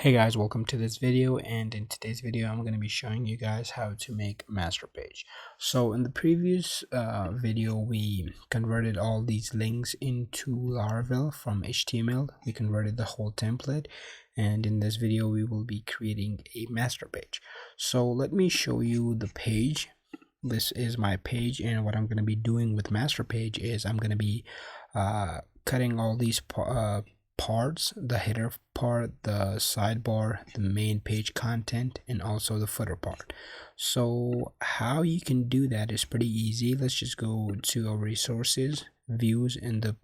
Hey guys, welcome to this video, and in today's video I'm going to be showing you guys how to make a master page. So in the previous video we converted all these links into Laravel from HTML. We converted the whole template, and in this video we will be creating a master page. So let me show you the page. This is my page, and what I'm going to be doing with master page is I'm going to be cutting all these parts: the header part, the sidebar, the main page content, and also the footer part. So how you can do that is pretty easy. Let's just go to our resources, views, and the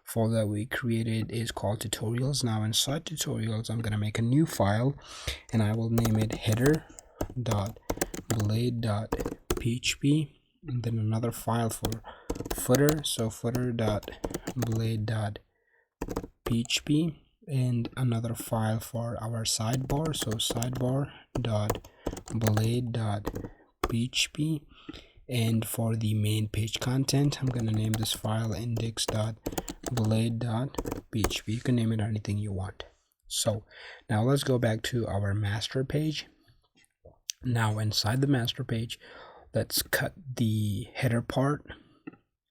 folder that we created is called tutorials. Now inside tutorials I'm going to make a new file, and I will name it header.blade.php, and then another file for footer, so footer.blade.php, and another file for our sidebar, so sidebar.blade.php. and for the main page content I'm going to name this file index.blade.php. you can name it anything you want. So now let's go back to our master page. Now inside the master page, let's cut the header part.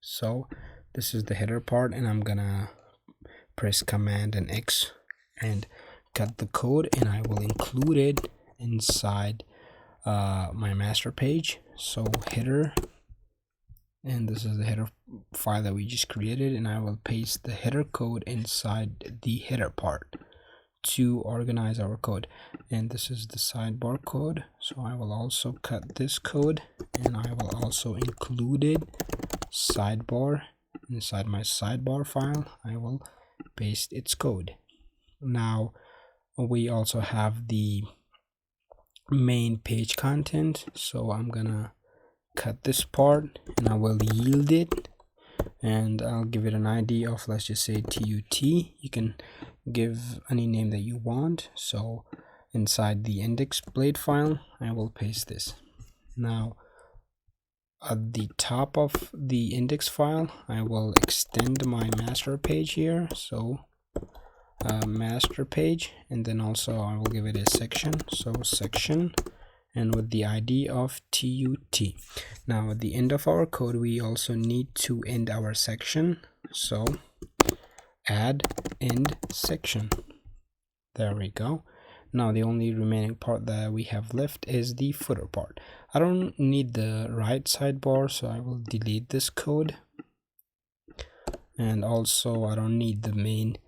So this is the header part, and I'm gonna press Command and X and cut the code, and I will include it inside my master page. So header, and this is the header file that we just created, and I will paste the header code inside the header part to organize our code. And this is the sidebar code, so I will also cut this code, and I will also include it sidebar inside my sidebar file. I will paste its code. Now we also have the main page content, so I'm gonna cut this part and I will yield it, and I'll give it an ID of, let's just say, TUT. You can give any name that you want. So inside the index blade file I will paste this. Now at the top of the index file I will extend my master page here, so master page, and then also I will give it a section, so section, and with the ID of TUT. Now at the end of our code we also need to end our section, so add end section. There we go. Now the only remaining part that we have left is the footer part. I don't need the right sidebar, so I will delete this code, and also I don't need the main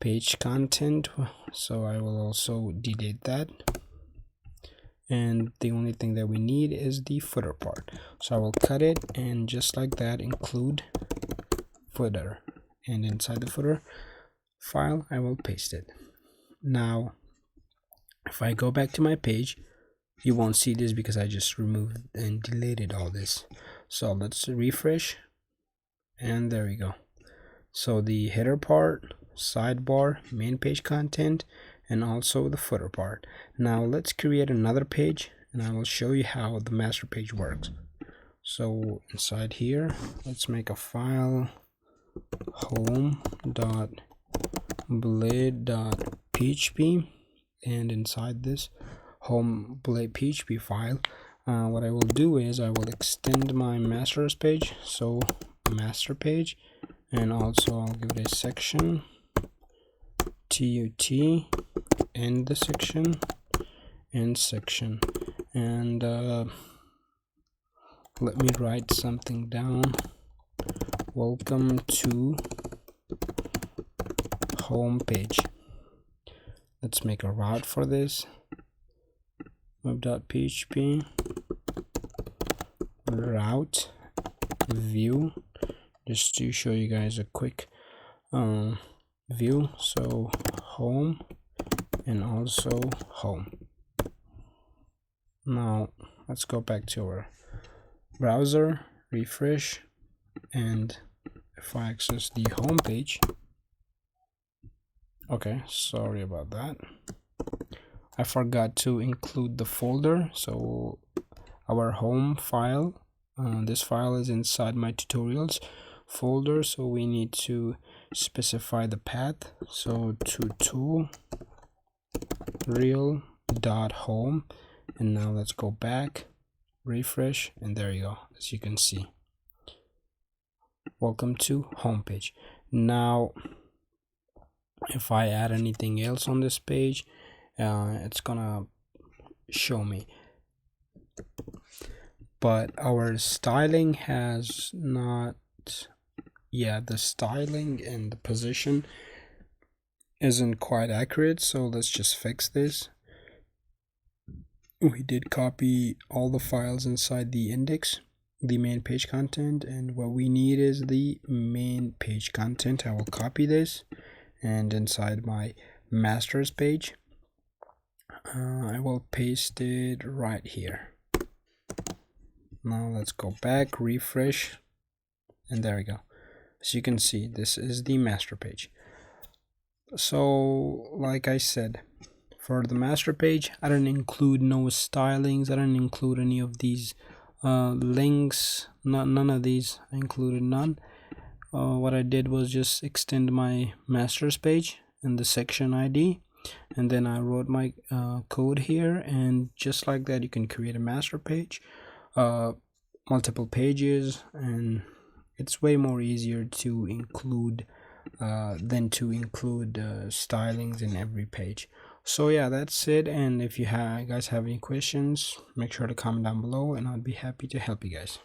page content, so I will also delete that. And the only thing that we need is the footer part, so I will cut it and just like that include footer, and inside the footer file I will paste it. Now if I go back to my page, you won't see this because I just removed and deleted all this. So let's refresh, and there we go. So the header part, sidebar, main page content, and also the footer part. Now let's create another page, and I will show you how the master page works. So inside here, let's make a file home.blade.php, and inside this home blade php file, what I will do is I will extend my master page, so master page, and also I'll give it a section, TUT, end the section, end section, and let me write something down. Welcome to home page. Let's make a route for this, web.php route view, just to show you guys a quick view. So home and also home. Now let's go back to our browser, refresh, and if I access the home page, okay, sorry about that, I forgot to include the folder. So our home file, this file is inside my tutorials folder, so we need to specify the path. So to tool real.home, and now let's go back, refresh, and there you go. As you can see, welcome to homepage. Now if I add anything else on this page, it's gonna show me, but our styling has not, the styling and the position isn't quite accurate, so let's just fix this. We did copy all the files inside the index, the main page content, and what we need is the main page content. I will copy this, and inside my masters page, I will paste it right here. Now let's go back, refresh, and there we go. As you can see, this is the master page. So like I said, for the master page, I didn't include no stylings, I didn't include any of these links, none of these. I included none. What I did was just extend my masters page in the section ID, and then I wrote my code here, and just like that you can create a master page, multiple pages, and it's way more easier to include than to include stylings in every page. So yeah, that's it. And if you guys have any questions, make sure to comment down below, and I'll be happy to help you guys.